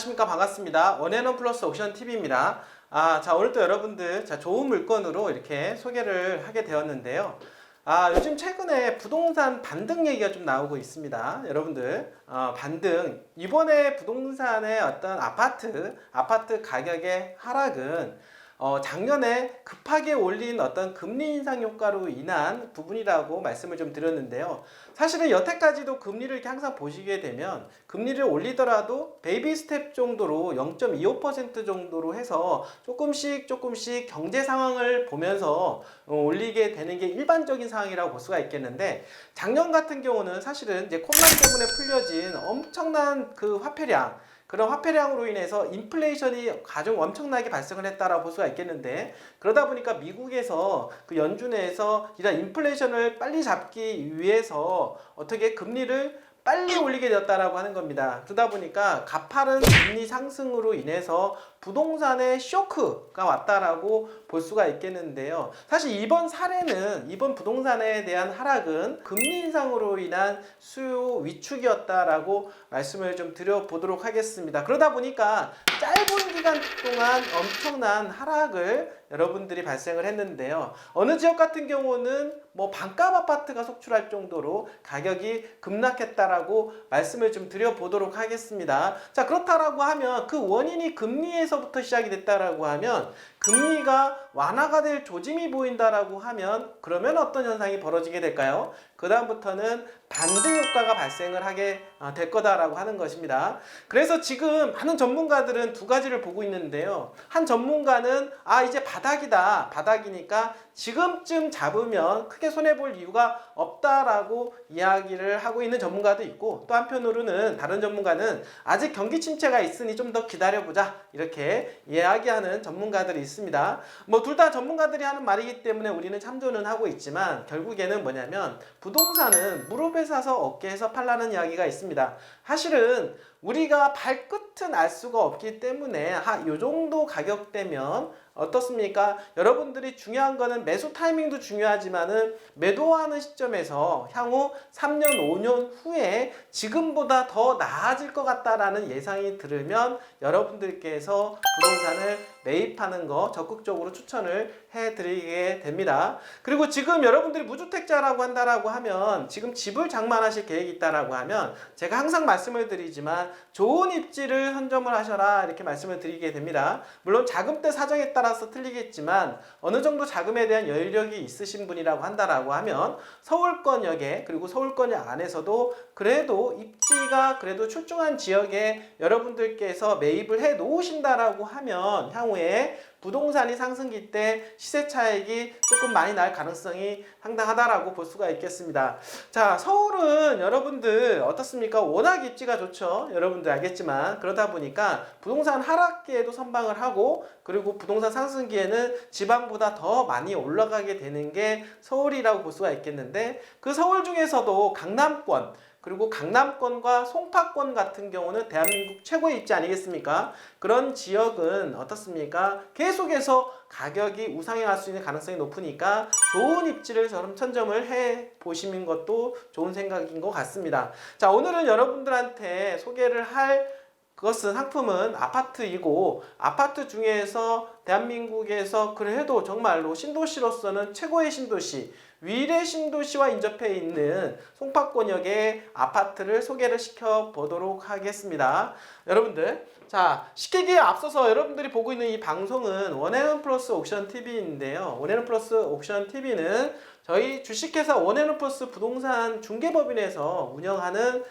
안녕하십니까. 반갑습니다. 원앤원 플러스 옥션 TV입니다. 자, 오늘도 여러분들 좋은 물건으로 이렇게 소개를 하게 되었는데요. 요즘 최근에 부동산 반등 얘기가 좀 나오고 있습니다. 여러분들, 반등. 이번에 부동산의 어떤 아파트 가격의 하락은 작년에 급하게 올린 어떤 금리 인상 효과로 인한 부분이라고 말씀을 좀 드렸는데요. 사실은 여태까지도 금리를 이렇게 항상 보시게 되면 금리를 올리더라도 베이비 스텝 정도로 0.25% 정도로 해서 조금씩 경제 상황을 보면서 올리게 되는 게 일반적인 상황이라고 볼 수가 있겠는데, 작년 같은 경우는 사실은 이제 코로나 때문에 풀려진 엄청난 그 화폐량, 그런 화폐량으로 인해서 인플레이션이 아주 엄청나게 발생을 했다라고 볼 수가 있겠는데, 그러다 보니까 미국에서 그 연준에서 이런 인플레이션을 빨리 잡기 위해서 어떻게 금리를 빨리 올리게 되었다라고 하는 겁니다. 그러다 보니까 가파른 금리 상승으로 인해서 부동산에 쇼크가 왔다라고 볼 수가 있겠는데요. 사실 이번 부동산에 대한 하락은 금리 인상으로 인한 수요 위축이었다라고 말씀을 좀 드려보도록 하겠습니다. 그러다 보니까 짧은 기간 동안 엄청난 하락을 여러분들이 발생을 했는데요. 어느 지역 같은 경우는 뭐 반값 아파트가 속출할 정도로 가격이 급락했다라고 말씀을 좀 드려보도록 하겠습니다. 자, 그렇다라고 하면 그 원인이 금리에서부터 시작이 됐다라고 하면, 금리가 완화가 될 조짐이 보인다라고 하면 그러면 어떤 현상이 벌어지게 될까요? 그 다음부터는 반등 효과가 발생을 하게 될 거다라고 하는 것입니다. 그래서 지금 많은 전문가들은 두 가지를 보고 있는데요. 한 전문가는 이제 바닥이니까 지금쯤 잡으면 크게 손해볼 이유가 없다라고 이야기를 하고 있는 전문가도 있고, 또 한편으로는 다른 전문가는 아직 경기 침체가 있으니 좀 더 기다려보자, 이렇게 이야기하는 전문가들이 있습니다. 뭐 둘 다 전문가들이 하는 말이기 때문에 우리는 참조는 하고 있지만, 결국에는 뭐냐면 부동산은 무릎에 사서 어깨에서 팔라는 이야기가 있습니다. 사실은 우리가 발끝은 알 수가 없기 때문에 요 정도 가격대면 어떻습니까? 여러분들이 중요한 거는 매수 타이밍도 중요하지만은 매도하는 시점에서 향후 3년, 5년 후에 지금보다 더 나아질 것 같다라는 예상이 들으면 여러분들께서 부동산을 매입하는 거 적극적으로 추천을 해드리게 됩니다. 그리고 지금 여러분들이 무주택자라고 한다라고 하면, 지금 집을 장만하실 계획이 있다라고 하면 제가 항상 말씀을 드리지만 좋은 입지를 선점을 하셔라, 이렇게 말씀을 드리게 됩니다. 물론 자금대 사정에 따라서 틀리겠지만 어느 정도 자금에 대한 여유력이 있으신 분이라고 한다라고 하면 서울권역에, 그리고 서울권역 안에서도 그래도 입지가 그래도 출중한 지역에 여러분들께서 매입을 해 놓으신다라고 하면 향후에 부동산이 상승기 때 시세 차익이 조금 많이 날 가능성이 상당하다라고 볼 수가 있겠습니다. 자, 서울은 여러분들 어떻습니까? 워낙 입지가 좋죠. 여러분들 알겠지만, 그러다 보니까 부동산 하락기에도 선방을 하고, 그리고 부동산 상승기에는 지방보다 더 많이 올라가게 되는 게 서울이라고 볼 수가 있겠는데, 그 서울 중에서도 강남권, 그리고 강남권과 송파권 같은 경우는 대한민국 최고의 입지 아니겠습니까? 그런 지역은 어떻습니까? 계속해서 가격이 우상향 할 수 있는 가능성이 높으니까 좋은 입지를 선점을 해 보시는 것도 좋은 생각인 것 같습니다. 자, 오늘은 여러분들한테 소개를 할 그것은 상품은 아파트이고, 아파트 중에서 대한민국에서 그래도 정말로 신도시로서는 최고의 신도시, 위례 신도시와 인접해 있는 송파권역의 아파트를 소개를 시켜 보도록 하겠습니다. 여러분들, 자, 시키기에 앞서서 여러분들이 보고 있는 이 방송은 원앤원 플러스 옥션 TV인데요. 원앤원 플러스 옥션 TV는 저희 주식회사 원앤원 플러스 부동산 중개법인에서 운영하는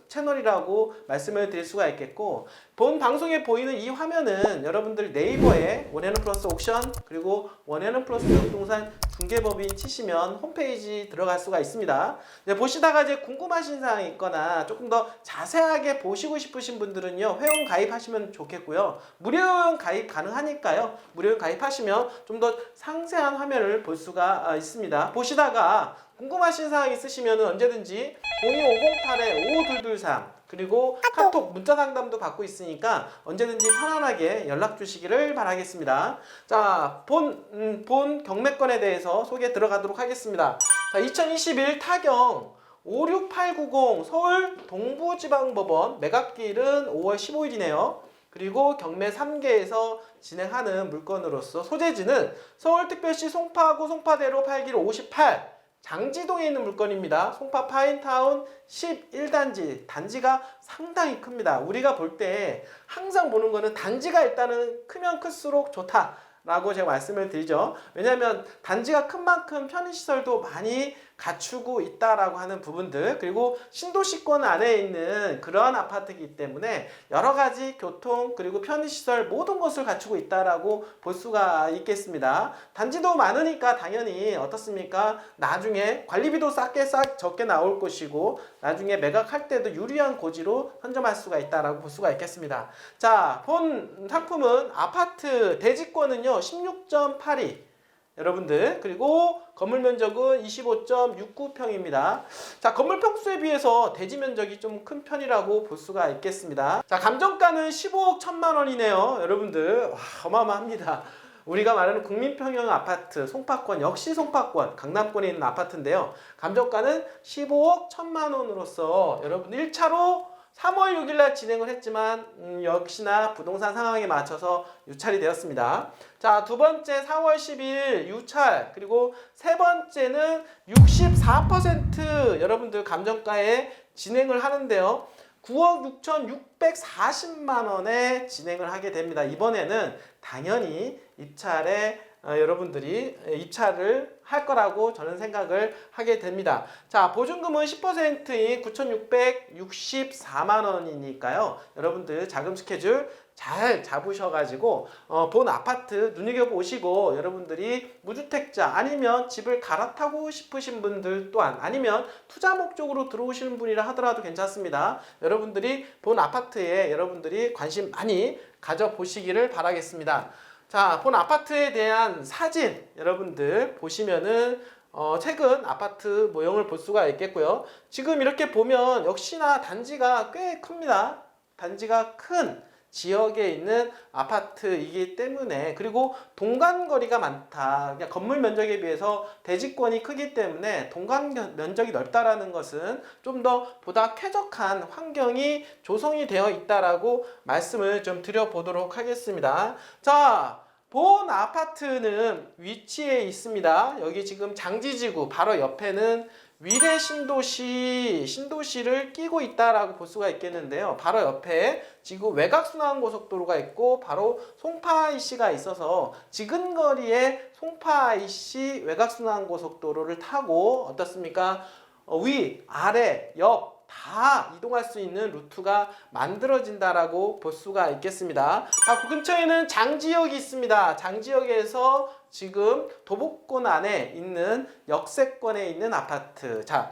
채널이라고 말씀을 드릴 수가 있겠고, 본 방송에 보이는 이 화면은 여러분들 네이버에 원앤원 플러스 옥션, 그리고 원앤원 플러스 부동산 중개법인 치시면 홈페이지 들어갈 수가 있습니다. 보시다가 이제 궁금하신 사항이 있거나 조금 더 자세하게 보시고 싶으신 분들은요, 회원 가입하시면 좋겠고요. 무료회원 가입 가능하니까요. 무료회원 가입하시면 좀 더 상세한 화면을 볼 수가 있습니다. 보시다가 궁금하신 사항 있으시면 언제든지 02508-5223 그리고 카톡 문자 상담도 받고 있으니까 언제든지 편안하게 연락 주시기를 바라겠습니다. 자, 본 경매권에 대해서 소개 들어가도록 하겠습니다. 자, 2021 타경 56890 서울 동부지방법원 매각기일은 5월 15일이네요. 그리고 경매 3개에서 진행하는 물건으로서 소재지는 서울특별시 송파구 송파대로 8길 58 장지동에 있는 물건입니다. 송파 파인타운 11단지. 단지가 상당히 큽니다. 우리가 볼 때 항상 보는 거는 단지가 일단은 크면 클수록 좋다 라고 제가 말씀을 드리죠. 왜냐하면 단지가 큰 만큼 편의시설도 많이 갖추고 있다라고 하는 부분들, 그리고 신도시권 안에 있는 그러한 아파트이기 때문에 여러 가지 교통 그리고 편의시설 모든 것을 갖추고 있다라고 볼 수가 있겠습니다. 단지도 많으니까 당연히 어떻습니까? 나중에 관리비도 적게 나올 것이고 나중에 매각할 때도 유리한 고지로 선점할 수가 있다라고 볼 수가 있겠습니다. 자, 본 상품은 아파트 대지권은요 16.82 여러분들, 그리고 건물 면적은 25.69평입니다. 자, 건물 평수에 비해서 대지 면적이 좀 큰 편이라고 볼 수가 있겠습니다. 자, 감정가는 15억 1천만 원이네요. 여러분들, 와, 어마어마합니다. 우리가 말하는 국민평형 아파트, 송파권, 역시 송파권, 강남권에 있는 아파트인데요. 감정가는 15억 1천만 원으로서 여러분 1차로 3월 6일 날 진행을 했지만 역시나 부동산 상황에 맞춰서 유찰이 되었습니다. 자, 두 번째 4월 10일 유찰, 그리고 세 번째는 64% 여러분들 감정가에 진행을 하는데요. 9억 6,640만 원에 진행을 하게 됩니다. 이번에는 당연히 입찰에 여러분들이 입찰을 할 거라고 저는 생각을 하게 됩니다. 자, 보증금은 10%인 9,664만 원이니까요. 여러분들 자금 스케줄 잘 잡으셔가지고 본 아파트 눈여겨보시고 여러분들이 무주택자 아니면 집을 갈아타고 싶으신 분들 또한 아니면 투자 목적으로 들어오시는 분이라 하더라도 괜찮습니다. 여러분들이 본 아파트에 여러분들이 관심 많이 가져보시기를 바라겠습니다. 자, 본 아파트에 대한 사진 여러분들 보시면은 최근 아파트 모형을 볼 수가 있겠고요. 지금 이렇게 보면 역시나 단지가 꽤 큽니다. 단지가 큰 지역에 있는 아파트이기 때문에, 그리고 동간거리가 많다. 그냥 건물 면적에 비해서 대지권이 크기 때문에 동간 면적이 넓다라는 것은 좀 더 보다 쾌적한 환경이 조성이 되어 있다라고 말씀을 좀 드려보도록 하겠습니다. 자, 본 아파트는 위치에 있습니다. 여기 지금 장지지구 바로 옆에는 위례 신도시를 끼고 있다라고 볼 수가 있겠는데요. 바로 옆에 지금 외곽순환고속도로가 있고 바로 송파 IC가 있어서 지근거리에 송파 IC 외곽순환고속도로를 타고 어떻습니까? 위, 아래, 옆 다 이동할 수 있는 루트가 만들어진다라고 볼 수가 있겠습니다. 바로 그 근처에는 장지역이 있습니다. 장지역에서 지금 도보권 안에 있는 역세권에 있는 아파트. 자,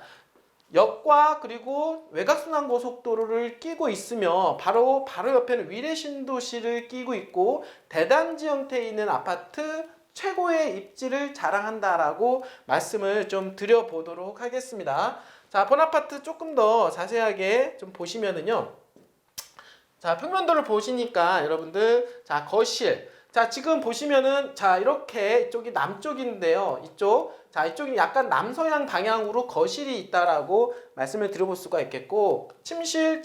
역과 그리고 외곽순환고속도로를 끼고 있으며 바로 옆에는 위례신도시를 끼고 있고 대단지 형태에 있는 아파트 최고의 입지를 자랑한다라고 말씀을 좀 드려보도록 하겠습니다. 자, 본 아파트 조금 더 자세하게 좀 보시면은요. 자, 평면도를 보시니까 여러분들, 자, 거실. 자, 지금 보시면은, 자, 이렇게 이쪽이 남쪽인데요. 이쪽이 약간 남서양 방향으로 거실이 있다라고 말씀을 드려볼 수가 있겠고, 침실,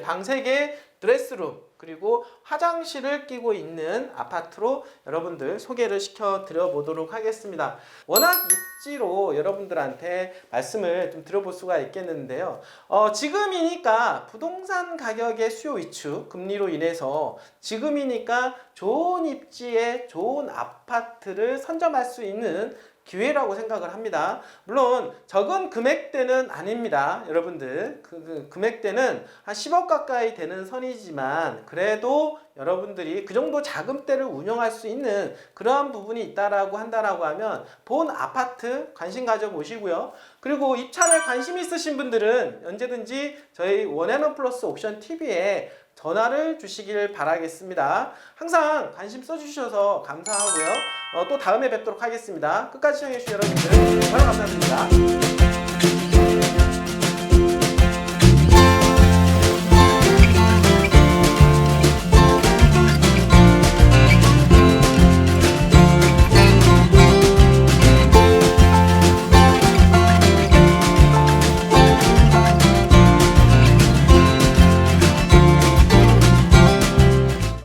방 3개, 드레스룸, 그리고 화장실을 끼고 있는 아파트로 여러분들 소개를 시켜 드려 보도록 하겠습니다. 워낙 입지로 여러분들한테 말씀을 좀 드려볼 수가 있겠는데요. 지금이니까 부동산 가격의 수요 위축, 금리로 인해서 지금이니까 좋은 입지에 좋은 아파트를 선점할 수 있는 기회라고 생각을 합니다. 물론 적은 금액대는 아닙니다. 여러분들 그 금액대는 한 10억 가까이 되는 선이지만 그래도 여러분들이 그 정도 자금대를 운영할 수 있는 그러한 부분이 있다라고 한다라고 하면 본 아파트 관심 가져보시고요. 그리고 입찰에 관심 있으신 분들은 언제든지 저희 원앤원플러스 옥션 TV에 전화를 주시길 바라겠습니다. 항상 관심 써주셔서 감사하고요. 또 다음에 뵙도록 하겠습니다. 끝까지 시청해주신 여러분들 정말 감사드립니다.